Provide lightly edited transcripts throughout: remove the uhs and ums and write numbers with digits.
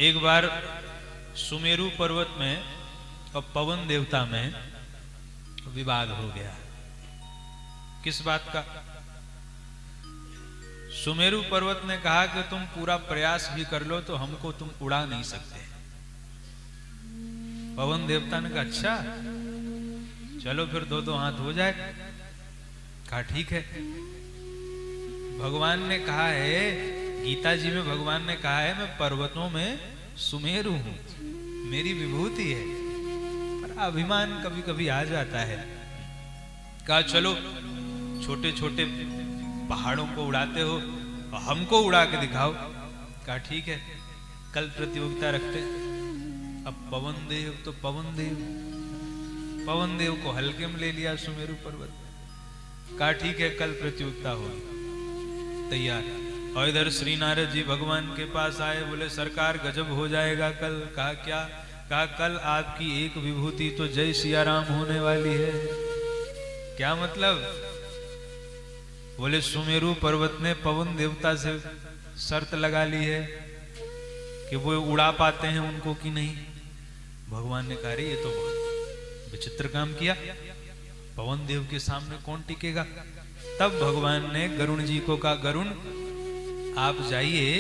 एक बार सुमेरु पर्वत में और पवन देवता में विवाद हो गया। किस बात का? सुमेरु पर्वत ने कहा कि तुम पूरा प्रयास भी कर लो तो हमको तुम उड़ा नहीं सकते। पवन देवता ने कहा अच्छा चलो फिर दो दो हाथ हो जाए। कहा ठीक है। भगवान ने कहा है, गीता जी में भगवान ने कहा है, मैं पर्वतों में सुमेरु हूं, मेरी विभूति है, पर अभिमान कभी कभी आ जाता है। कहा चलो छोटे छोटे पहाड़ों को उड़ाते हो और हमको उड़ा के दिखाओ। कहा ठीक है कल प्रतियोगिता रखते हैं। अब पवन देव तो पवन देव को हल्के में ले लिया सुमेरु पर्वत। कहा ठीक है कल प्रतियोगिता होगी, तैयार। और इधर श्री नारद जी भगवान के पास आए, बोले सरकार गजब हो जाएगा कल। कहा क्या? कहा कल आपकी एक विभूति तो जय सिया राम होने वाली है। क्या मतलब? बोले सुमेरु पर्वत ने पवन देवता से शर्त लगा ली है कि वो उड़ा पाते हैं उनको कि नहीं। भगवान ने कहा ये तो बहुत विचित्र काम किया, पवन देव के सामने कौन टिकेगा। तब भगवान ने गरुण जी को कहा गरुण आप जाइए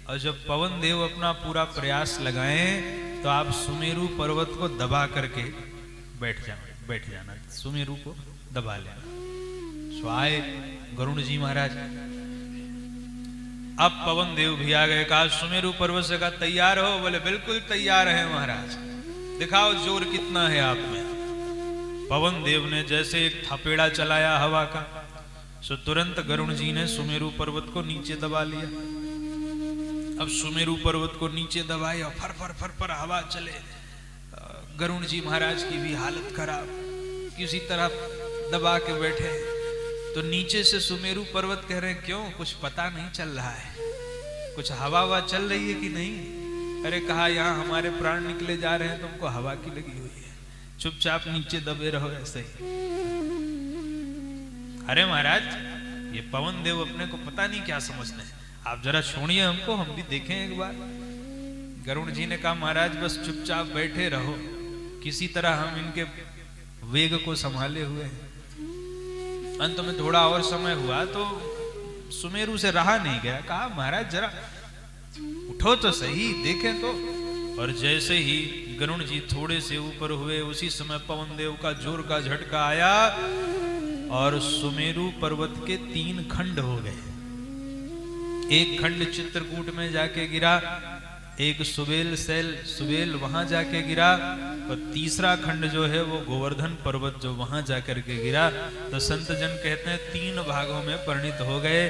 और जब पवन देव अपना पूरा प्रयास लगाएं तो आप सुमेरु पर्वत को दबा करके बैठ जाना, सुमेरु को दबा लेना। सो आए गरुण जी महाराज। अब पवन देव भी आ गए। कहा सुमेरु पर्वत से कहा तैयार हो? बोले बिल्कुल तैयार है महाराज, दिखाओ जोर कितना है आप में। पवन देव ने जैसे एक थपेड़ा चलाया हवा का, सो तुरंत गरुण जी ने सुमेरु पर्वत को नीचे दबा लिया। अब सुमेरु पर्वत को नीचे दबाए और फर फर फर फर हवा चले। गरुण जी महाराज की भी हालत खराब, किसी तरह दबा के बैठे। तो नीचे से सुमेरु पर्वत कह रहे हैं क्यों, कुछ पता नहीं चल रहा है, कुछ हवा हवा चल रही है कि नहीं? अरे कहा यहाँ हमारे प्राण निकले जा रहे हैं, तुमको हवा की लगी हुई है, चुपचाप नीचे दबे रहो ऐसे ही। अरे महाराज ये पवन देव अपने को पता नहीं क्या समझते हैं, आप जरा छोड़िए हमको, हम भी देखें एक बार। गरुण जी ने कहा महाराज बस चुपचाप बैठे रहो, किसी तरह हम इनके वेग को संभाले हुए हैं। अंत में थोड़ा और समय हुआ तो सुमेरु से रहा नहीं गया। कहा महाराज जरा उठो तो सही, देखें तो। और जैसे ही गरुण जी थोड़े से ऊपर हुए उसी समय पवन देव का जोर का झटका आया और सुमेरु पर्वत के 3 खंड हो गए। एक खंड चित्रकूट में जाके गिरा, एक सुबेल वहां जाके गिरा, और तीसरा खंड जो है वो गोवर्धन पर्वत जो वहां जाकर के गिरा। तो संत जन कहते हैं 3 भागों में परिणित हो गए।